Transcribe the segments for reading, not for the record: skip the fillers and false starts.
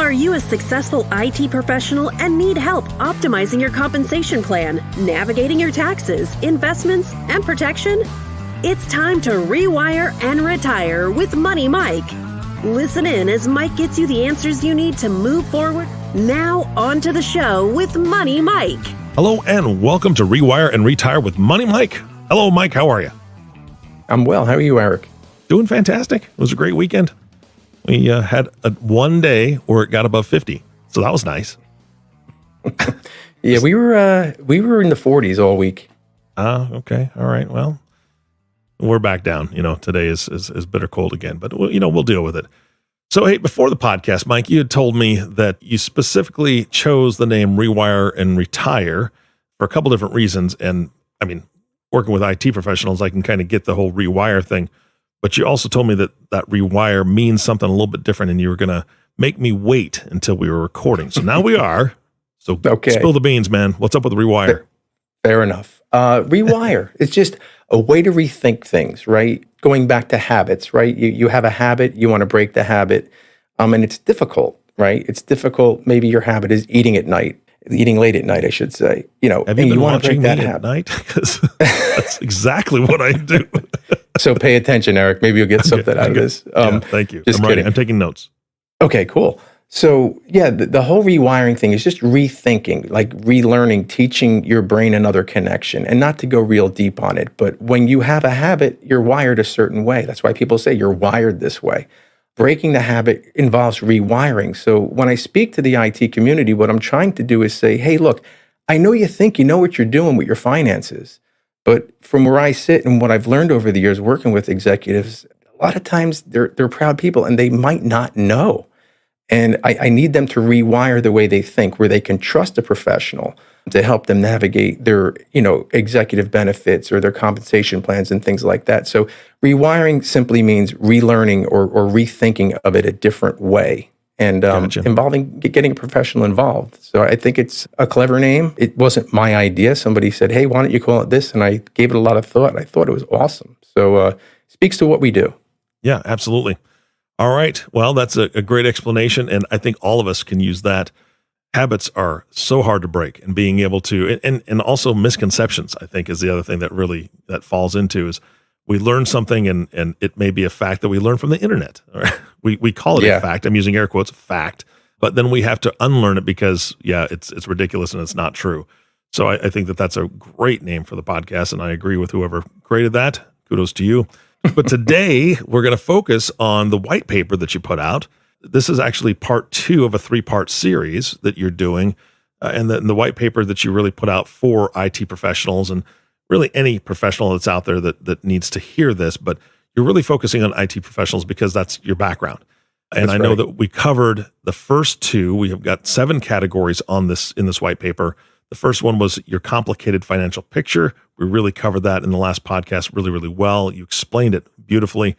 Are you a successful IT professional and need help optimizing your compensation plan, navigating your taxes, investments, and protection? It's time to rewire and retire with Money Mike. Listen in as Mike gets you the answers you need to move forward. Now, on to the show with Money Mike. Hello, and welcome to Rewire and Retire with Money Mike. Hello, Mike. How are you? I'm well. How are you, Eric? Doing fantastic. It was a great weekend. We had one day where it got above 50, so that was nice. Yeah, we were in the 40s all week. Okay. All right. Well, we're back down. Today is bitter cold again, but we'll deal with it. So, hey, before the podcast, Mike, you had told me that you specifically chose the name Rewire and Retire for a couple different reasons. And I mean, working with IT professionals, I can kind of get the whole rewire thing. But you also told me that rewire means something a little bit different, and you were going to make me wait until we were recording. So now we are. So okay. Spill the beans, man. What's up with the rewire? Fair enough. Rewire. It's just a way to rethink things, right? Going back to habits, right? You have a habit, you want to break the habit, and it's difficult, right? It's difficult. Maybe your habit is eating late at night, I should say. Have you been watching me at night? Because that's exactly what I do. So pay attention, Eric. Maybe you'll get something out of this. Thank you. Just kidding. I'm taking notes. Okay, cool. So yeah, the whole rewiring thing is just rethinking, like relearning, teaching your brain another connection, and not to go real deep on it. But when you have a habit, you're wired a certain way. That's why people say you're wired this way. Breaking the habit involves rewiring. So when I speak to the IT community, what I'm trying to do is say, hey, look, I know you think you know what you're doing with your finances, but from where I sit and what I've learned over the years working with executives, a lot of times they're proud people and they might not know. And I need them to rewire the way they think, where they can trust a professional to help them navigate their, executive benefits or their compensation plans and things like that. So rewiring simply means relearning or rethinking of it a different way, and Gotcha. Involving getting a professional involved. So I think it's a clever name. It wasn't my idea. Somebody said, hey, why don't you call it this? And I gave it a lot of thought. I thought it was awesome. So speaks to what we do. Yeah, absolutely. All right. Well, that's a great explanation. And I think all of us can use that. Habits are so hard to break, and being able to, and also misconceptions, I think, is the other thing that falls into is we learn something and it may be a fact that we learn from the internet. Right? We call it a fact. I'm using air quotes, fact, but then we have to unlearn it because it's ridiculous and it's not true. So I think that's a great name for the podcast. And I agree with whoever created that. Kudos to you. But today we're going to focus on the white paper that you put out. This is actually part 2 of a 3-part series that you're doing. And the white paper that you really put out for IT professionals and really any professional that's out there that needs to hear this, but you're really focusing on IT professionals because that's your background. And I know that we covered the first 2. We have got 7 categories in this white paper. The first one was your complicated financial picture. We really covered that in the last podcast really, really well. You explained it beautifully.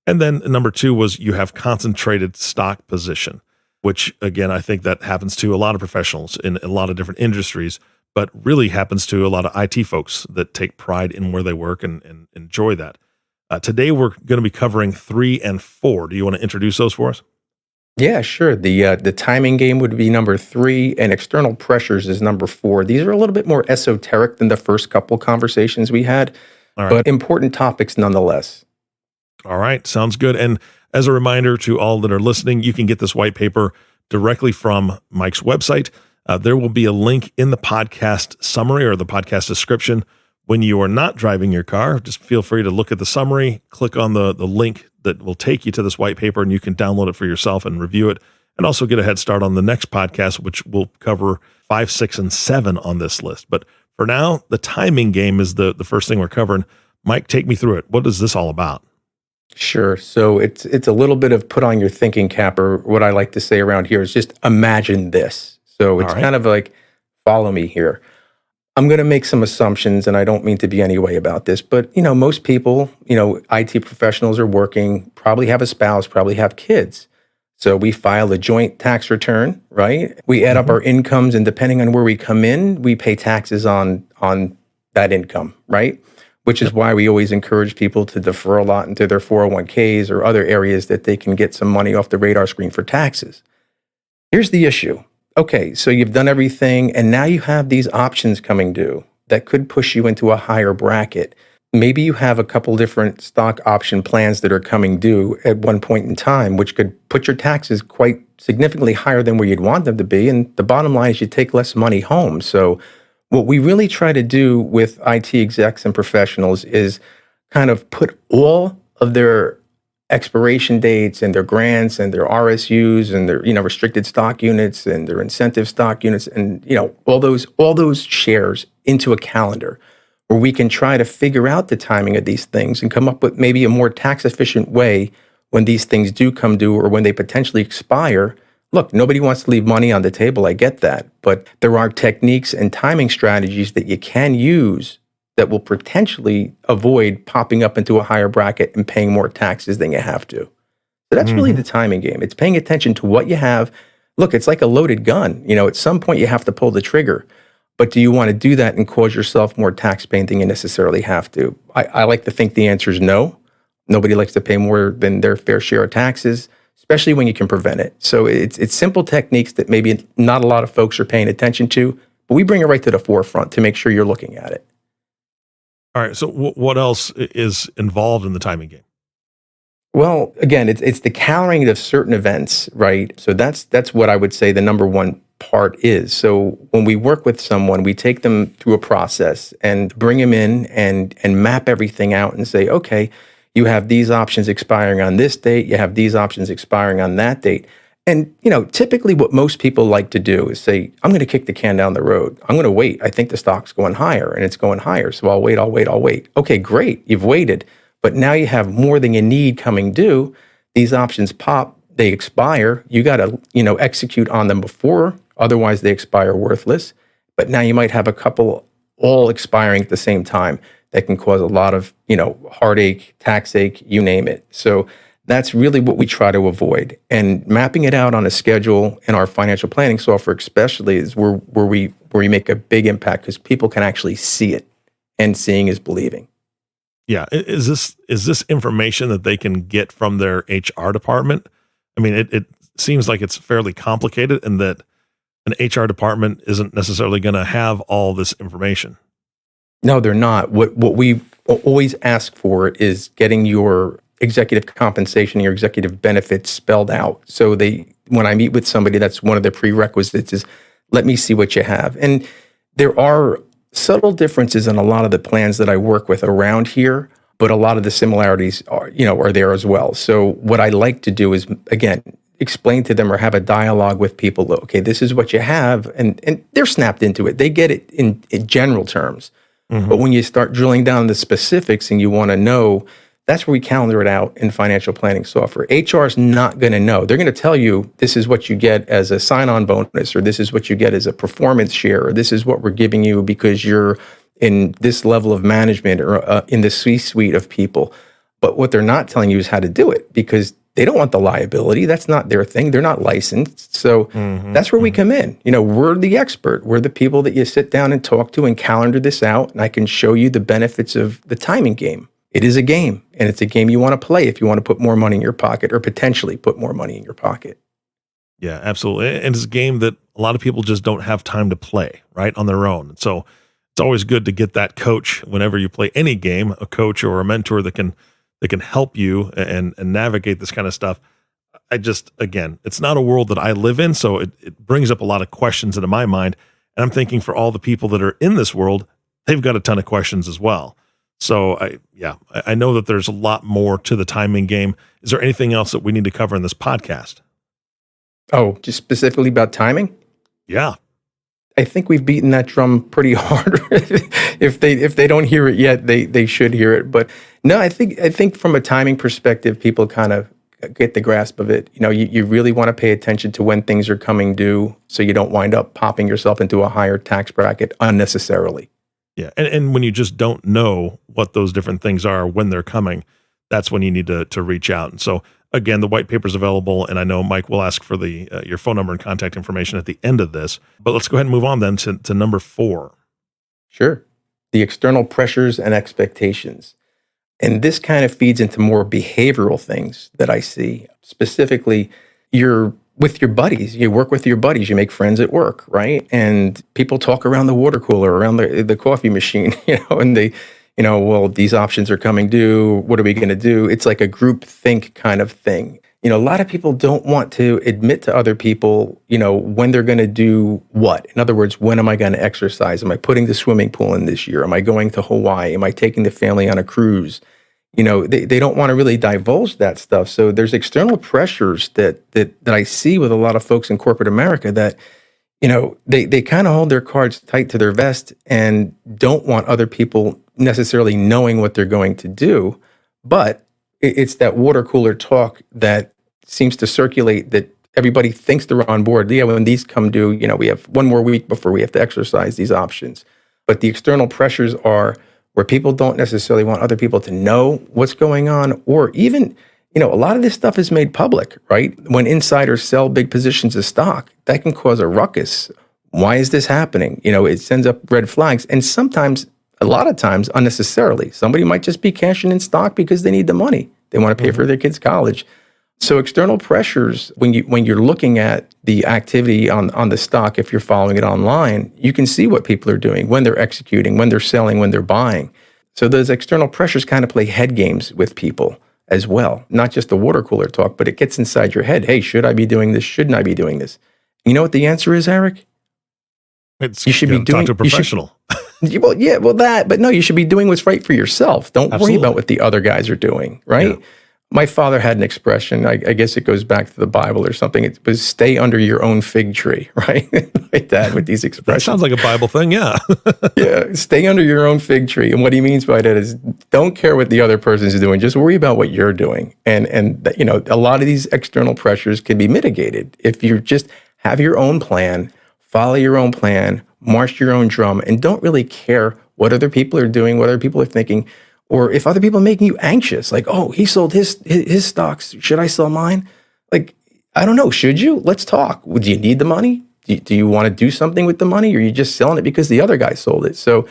And then number 2 was you have concentrated stock position, which again, I think that happens to a lot of professionals in a lot of different industries, but really happens to a lot of IT folks that take pride in where they work and enjoy that. Today, we're going to be covering 3 and 4. Do you want to introduce those for us? Yeah, sure. The timing game would be number 3, and external pressures is number 4. These are a little bit more esoteric than the first couple conversations we had, but important topics nonetheless. All right, sounds good. And as a reminder to all that are listening, you can get this white paper directly from Mike's website. There will be a link in the podcast summary or the podcast description. When you are not driving your car, just feel free to look at the summary, click on the link that will take you to this white paper, and you can download it for yourself and review it, and also get a head start on the next podcast, which will cover 5, 6, and 7 on this list. But for now, the timing game is the first thing we're covering. Mike, take me through it. What is this all about? Sure. So it's a little bit of put on your thinking cap, or what I like to say around here is just imagine this. So it's kind of like, follow me here. I'm going to make some assumptions, and I don't mean to be any way about this, but, most people, IT professionals are working, probably have a spouse, probably have kids. So we file a joint tax return, right? We add up our incomes, and depending on where we come in, we pay taxes on that income, right? Which is why we always encourage people to defer a lot into their 401ks or other areas that they can get some money off the radar screen for taxes. Here's the issue. Okay, so you've done everything, and now you have these options coming due that could push you into a higher bracket. Maybe you have a couple different stock option plans that are coming due at one point in time, which could put your taxes quite significantly higher than where you'd want them to be. And the bottom line is you take less money home. So what we really try to do with IT execs and professionals is kind of put all of their expiration dates and their grants and their RSUs and their restricted stock units and their incentive stock units and all those shares into a calendar where we can try to figure out the timing of these things and come up with maybe a more tax efficient way when these things do come due or when they potentially expire. Look, nobody wants to leave money on the table. I get that. But there are techniques and timing strategies that you can use that will potentially avoid popping up into a higher bracket and paying more taxes than you have to. So that's really the timing game. It's paying attention to what you have. Look, it's like a loaded gun. At some point you have to pull the trigger. But do you want to do that and cause yourself more tax pain than you necessarily have to? I like to think the answer is no. Nobody likes to pay more than their fair share of taxes, especially when you can prevent it. So it's simple techniques that maybe not a lot of folks are paying attention to, but we bring it right to the forefront to make sure you're looking at it. All right. So what else is involved in the timing game? Well, again, it's the calendaring of certain events, right? So that's what I would say the number one part is. So when we work with someone, we take them through a process and bring them in and map everything out and say, okay, you have these options expiring on this date, you have these options expiring on that date. And, typically what most people like to do is say, I'm going to kick the can down the road. I'm going to wait. I think the stock's going higher and it's going higher. So I'll wait. Okay, great. You've waited. But now you have more than you need coming due. These options pop, they expire. You got to, execute on them before. Otherwise, they expire worthless. But now you might have a couple all expiring at the same time that can cause a lot of, heartache, tax ache, you name it. So that's really what we try to avoid. And mapping it out on a schedule in our financial planning software especially is where we make a big impact because people can actually see it, and seeing is believing. Yeah. Is this information that they can get from their HR department? I mean, it seems like it's fairly complicated and that an HR department isn't necessarily going to have all this information. No, they're not. What we always ask for is getting your executive compensation, your executive benefits spelled out. So when I meet with somebody, that's one of the prerequisites is let me see what you have. And there are subtle differences in a lot of the plans that I work with around here, but a lot of the similarities are there as well. So what I like to do is, again, explain to them or have a dialogue with people. Okay, this is what you have. And they're snapped into it. They get it in general terms. Mm-hmm. But when you start drilling down the specifics and you want to know, that's where we calendar it out in financial planning software. HR is not going to know. They're going to tell you this is what you get as a sign-on bonus, or this is what you get as a performance share, or this is what we're giving you because you're in this level of management or in the C-suite of people. But what they're not telling you is how to do it because they don't want the liability. That's not their thing. They're not licensed. So that's where we come in. We're the expert. We're the people that you sit down and talk to and calendar this out. And I can show you the benefits of the timing game. It is a game, and it's a game you want to play if you want to put more money in your pocket or potentially put more money in your pocket. Yeah, absolutely. And it's a game that a lot of people just don't have time to play, right, on their own. So it's always good to get that coach whenever you play any game, a coach or a mentor that can help you and navigate this kind of stuff. Again, it's not a world that I live in, so it brings up a lot of questions into my mind. And I'm thinking for all the people that are in this world, they've got a ton of questions as well. So I know that there's a lot more to the timing game. Is there anything else that we need to cover in this podcast? Oh, just specifically about timing? Yeah. I think we've beaten that drum pretty hard. If they don't hear it yet, they should hear it. But no, I think from a timing perspective, people kind of get the grasp of it. You really want to pay attention to when things are coming due so you don't wind up popping yourself into a higher tax bracket unnecessarily. Yeah. And when you just don't know what those different things are when they're coming, that's when you need to reach out. And so again, the white paper is available, and I know Mike will ask for your phone number and contact information at the end of this, but let's go ahead and move on then to number 4. Sure. The external pressures and expectations. And this kind of feeds into more behavioral things that I see. Specifically, you're with your buddies. You work with your buddies. You make friends at work, right? And people talk around the water cooler, around the coffee machine, and they, well, these options are coming due. What are we going to do? It's like a group think kind of thing. A lot of people don't want to admit to other people, when they're going to do what. In other words, when am I going to exercise? Am I putting the swimming pool in this year? Am I going to Hawaii? Am I taking the family on a cruise? They don't want to really divulge that stuff. So there's external pressures that I see with a lot of folks in corporate America that, they kind of hold their cards tight to their vest and don't want other people necessarily knowing what they're going to do. But it's that water cooler talk that seems to circulate that everybody thinks they're on board. Yeah, when these come due, we have one more week before we have to exercise these options. But the external pressures are where people don't necessarily want other people to know what's going on, or even, a lot of this stuff is made public, right? When insiders sell big positions of stock, that can cause a ruckus. Why is this happening? It sends up red flags. And sometimes, a lot of times, unnecessarily. Somebody might just be cashing in stock because they need the money. They want to pay for their kids' college. So external pressures, when you're looking at the activity on the stock, if you're following it online, you can see what people are doing, when they're executing, when they're selling, when they're buying. So those external pressures kind of play head games with people as well. Not just the water cooler talk, but it gets inside your head. Hey, should I be doing this? Shouldn't I be doing this? You know what the answer is, Eric? You should be doing. Talk to a professional. But no, you should be doing what's right for yourself. Don't worry about what the other guys are doing, right? Yeah. My father had an expression, I guess it goes back to the Bible or something. It was stay under your own fig tree, right? My dad with these expressions. That sounds like a Bible thing, yeah. Yeah, stay under your own fig tree. And what he means by that is don't care what the other person's doing. Just worry about what you're doing. And a lot of these external pressures can be mitigated if you just have your own plan, follow your own plan, march your own drum, and don't really care what other people are doing, what other people are thinking. Or if other people are making you anxious, like, oh, he sold his stocks. Should I sell mine? Like, I don't know. Should you? Let's talk. Do you need the money? Do you want to do something with the money? Or are you just selling it because the other guy sold it? So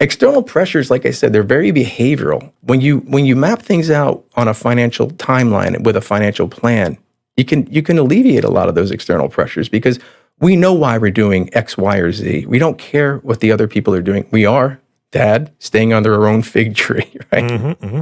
external pressures, like I said, they're very behavioral. When you map things out on a financial timeline with a financial plan, you can alleviate a lot of those external pressures because we know why we're doing X, Y, or Z. We don't care what the other people are doing. We are, Dad, staying under our own fig tree, right? Mm-hmm, mm-hmm.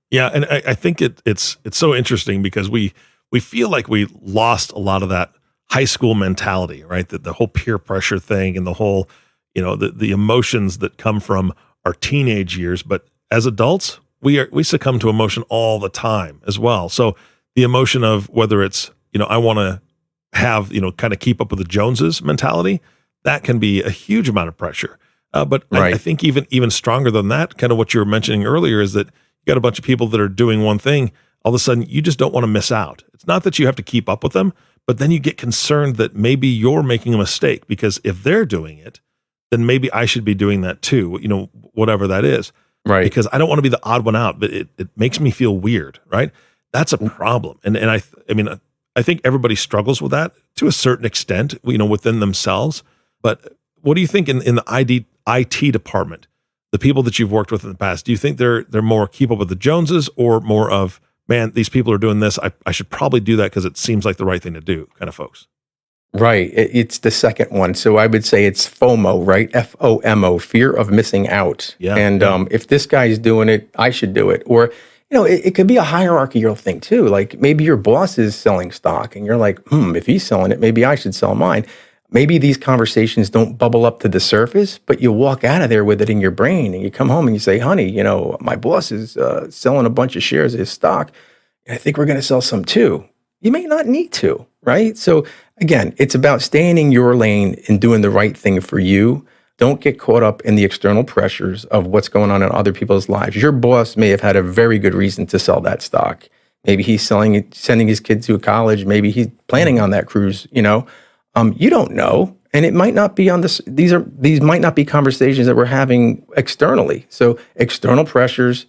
Yeah, and I think it's so interesting because we feel like we lost a lot of that high school mentality, right? The whole peer pressure thing and the whole, the emotions that come from our teenage years. But as adults, we succumb to emotion all the time as well. So the emotion of whether it's, I want to have, kind of keep up with the Joneses mentality, that can be a huge amount of pressure. But right. I think even stronger than that, kind of what you were mentioning earlier, is that you got a bunch of people that are doing one thing. All of a sudden, you just don't want to miss out. It's not that you have to keep up with them, but then you get concerned that maybe you're making a mistake because if they're doing it, then maybe I should be doing that too. Whatever that is, right? Because I don't want to be the odd one out, but it makes me feel weird, right? That's a problem, and I think everybody struggles with that to a certain extent, within themselves. But what do you think in the IT department, the people that you've worked with in the past, do you think they're more keep up with the Joneses or more of, man, these people are doing this, I should probably do that because it seems like the right thing to do kind of folks? Right. It's the second one. So I would say it's FOMO, right? FOMO, fear of missing out. Yeah. And if this guy's doing it, I should do it. Or, it could be a hierarchical thing too. Like maybe your boss is selling stock and you're like, if he's selling it, maybe I should sell mine. Maybe these conversations don't bubble up to the surface, but you walk out of there with it in your brain and you come home and you say, honey, my boss is selling a bunch of shares of his stock. And I think we're going to sell some too. You may not need to, right? So again, it's about staying in your lane and doing the right thing for you. Don't get caught up in the external pressures of what's going on in other people's lives. Your boss may have had a very good reason to sell that stock. Maybe he's sending his kids to college. Maybe he's planning on that cruise, You don't know, and it might not be on this. These might not be conversations that we're having externally. So external pressures,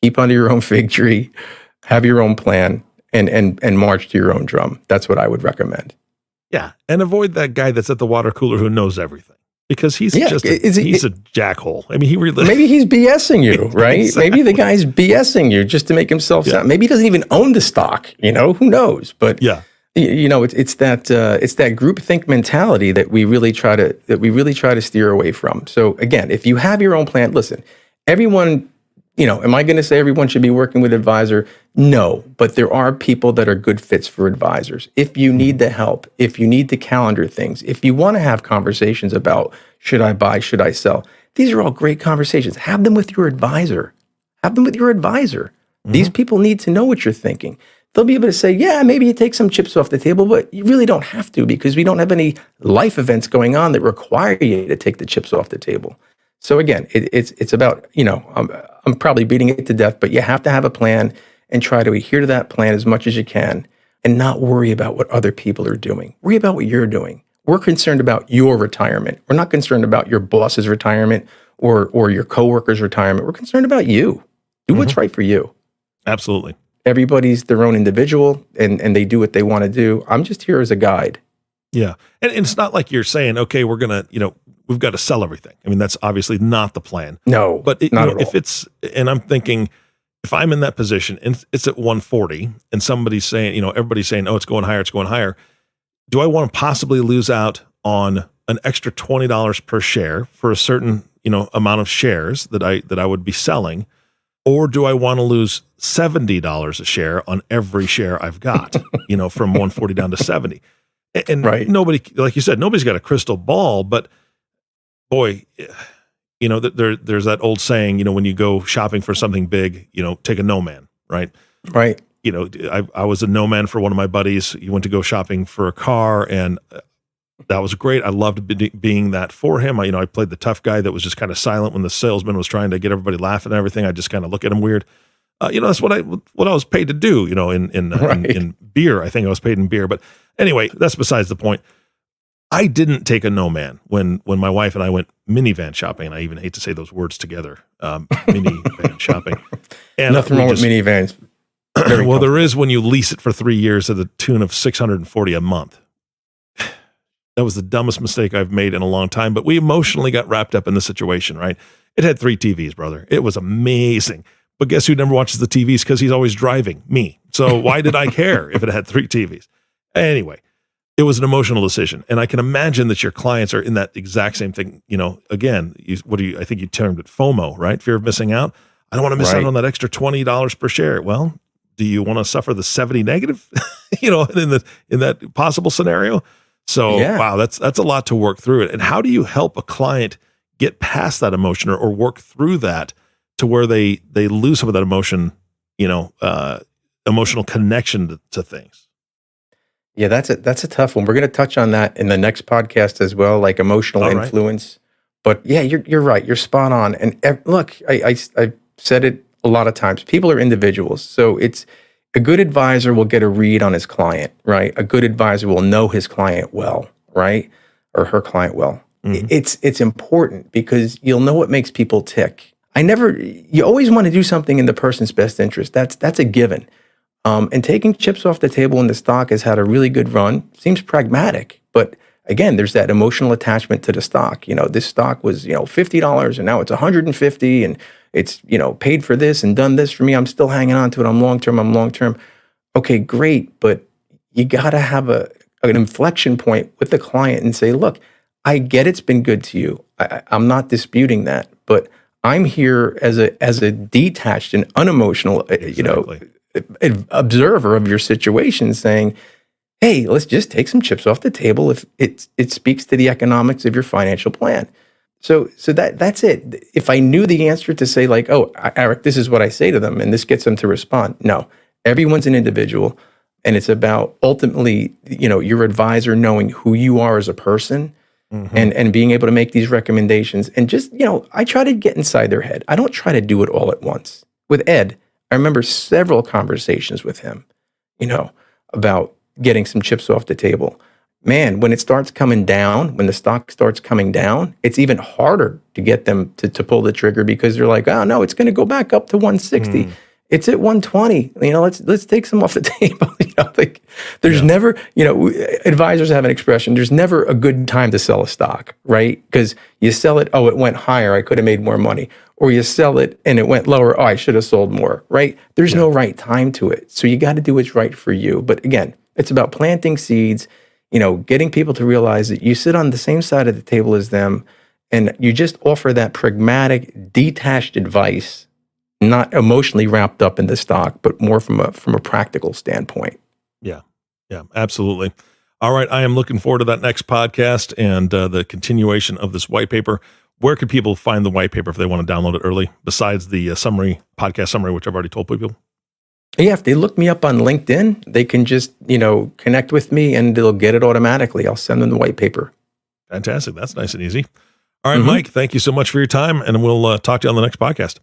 keep under your own fig tree, have your own plan, and march to your own drum. That's what I would recommend. Yeah, and avoid that guy that's at the water cooler who knows everything because he's he's a jackhole. I mean, he really maybe he's BSing you, right? Exactly. Maybe the guy's BSing you just to make himself sound. Maybe he doesn't even own the stock. Who knows? But yeah. It's that groupthink mentality that we really try to steer away from. So again, if you have your own plan, listen, everyone, am I going to say everyone should be working with advisor? No, but there are people that are good fits for advisors. If you need the help, if you need to calendar things, if you want to have conversations about should I buy, should I sell, these are all great conversations. Have them with your advisor. These people need to know what you're thinking. They'll be able to say, yeah, maybe you take some chips off the table, but you really don't have to because we don't have any life events going on that require you to take the chips off the table. So again, it's about, I'm probably beating it to death, but you have to have a plan and try to adhere to that plan as much as you can and not worry about what other people are doing. Worry about what you're doing. We're concerned about your retirement. We're not concerned about your boss's retirement or your coworker's retirement. We're concerned about you. Do what's right for you. Absolutely. Everybody's their own individual and they do what they want to do. I'm just here as a guide. Yeah. And it's not like you're saying, okay, we're going to, we've got to sell everything. I mean, that's obviously not the plan. No, but not at all. If it's, and I'm thinking, if I'm in that position and it's at 140 and somebody's saying, everybody's saying, oh, it's going higher. Do I want to possibly lose out on an extra $20 per share for a certain, amount of shares that I would be selling? Or do I want to lose $70 a share on every share I've got, from 140 down to 70? And right. Nobody, like you said, nobody's got a crystal ball, but boy, there's that old saying, when you go shopping for something big, take a no man, right? Right. I was a no man for one of my buddies. He went to go shopping for a car and that was great. I loved being that for him. I played the tough guy that was just kind of silent when the salesman was trying to get everybody laughing and everything. I just kind of look at him weird. That's what I was paid to do, in beer. I think I was paid in beer, but anyway, that's besides the point. I didn't take a no man when my wife and I went minivan shopping. And I even hate to say those words together, minivan shopping. And nothing wrong with minivans. Well, there is when you lease it for 3 years at the tune of $640 a month. That was the dumbest mistake I've made in a long time, but we emotionally got wrapped up in the situation, right? It had 3 TVs, brother. It was amazing. But guess who never watches the TVs? Because he's always driving, me. So why did I care if it had 3 TVs? Anyway, it was an emotional decision. And I can imagine that your clients are in that exact same thing. Again, I think you termed it FOMO, right? Fear of missing out. I don't want to miss out on that extra $20 per share. Well, do you want to suffer the 70 negative, in that possible scenario? So, yeah. Wow, that's a lot to work through it. And how do you help a client get past that emotion or work through that to where they lose some of that emotion, emotional connection to things? Yeah, that's a tough one. We're going to touch on that in the next podcast as well, like emotional influence. But yeah, you're right. You're spot on. And look, I've said it a lot of times. People are individuals. So it's a good advisor will get a read on his client, right? A good advisor will know his client well, right? Or her client well. Mm-hmm. It's important because you'll know what makes people tick. You always want to do something in the person's best interest. That's a given. And taking chips off the table when the stock has had a really good run seems pragmatic. But again, there's that emotional attachment to the stock. This stock was, $50 and now it's $150 and it's, paid for this and done this for me. I'm still hanging on to it. I'm long-term. Okay, great. But you got to have an inflection point with the client and say, look, I get it's been good to you. I'm not disputing that, but I'm here as a detached and unemotional, observer of your situation saying, hey, let's just take some chips off the table if it speaks to the economics of your financial plan. So that's it. If I knew the answer to say like, oh, Eric, this is what I say to them and this gets them to respond. No, everyone's an individual and it's about ultimately, your advisor knowing who you are as a person and being able to make these recommendations. And just, I try to get inside their head. I don't try to do it all at once. With Ed, I remember several conversations with him, about getting some chips off the table. Man, when it starts coming down, when the stock starts coming down, it's even harder to get them to pull the trigger because they're like, oh no, it's going to go back up to 160. It's at 120. Let's take some off the table. There's never, advisors have an expression. There's never a good time to sell a stock, right? Because you sell it, oh, it went higher. I could have made more money. Or you sell it and it went lower. Oh, I should have sold more, right? There's no right time to it. So you got to do what's right for you. But again, It's about planting seeds, getting people to realize that you sit on the same side of the table as them and you just offer that pragmatic, detached advice, not emotionally wrapped up in the stock, but more from a practical standpoint. Yeah. Yeah, absolutely. All right. I am looking forward to that next podcast and the continuation of this white paper. Where could people find the white paper if they want to download it early, besides the podcast summary, which I've already told people? Yeah, if they look me up on LinkedIn, they can just, connect with me and they'll get it automatically. I'll send them the white paper. Fantastic. That's nice and easy. All right, Mike, thank you so much for your time, and we'll talk to you on the next podcast.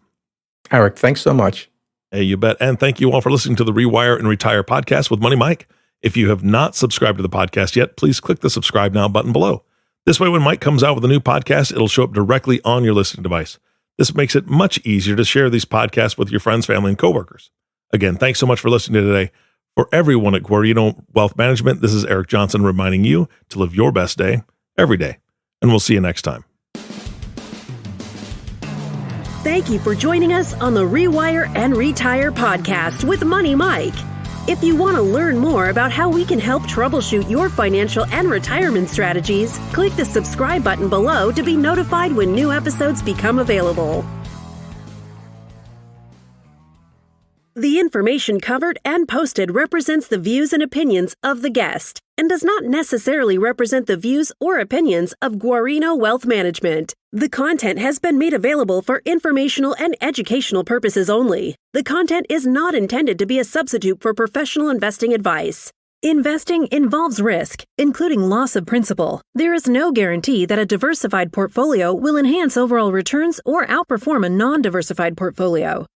Eric, thanks so much. Hey, you bet. And thank you all for listening to the Rewire and Retire podcast with Money Mike. If you have not subscribed to the podcast yet, please click the subscribe now button below. This way, when Mike comes out with a new podcast, it'll show up directly on your listening device. This makes it much easier to share these podcasts with your friends, family, and coworkers. Again, thanks so much for listening today. For everyone at Guarino Wealth Management, this is Eric Johnson reminding you to live your best day every day. And we'll see you next time. Thank you for joining us on the Rewire and Retire podcast with Money Mike. If you want to learn more about how we can help troubleshoot your financial and retirement strategies, click the subscribe button below to be notified when new episodes become available. The information covered and posted represents the views and opinions of the guest and does not necessarily represent the views or opinions of Guarino Wealth Management. The content has been made available for informational and educational purposes only. The content is not intended to be a substitute for professional investing advice. Investing involves risk, including loss of principal. There is no guarantee that a diversified portfolio will enhance overall returns or outperform a non-diversified portfolio.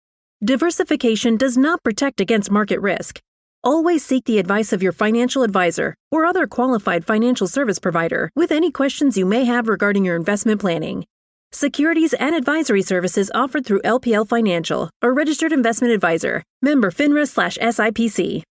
Diversification does not protect against market risk. Always seek the advice of your financial advisor or other qualified financial service provider with any questions you may have regarding your investment planning. Securities and advisory services offered through LPL Financial, a registered investment advisor. Member FINRA/SIPC.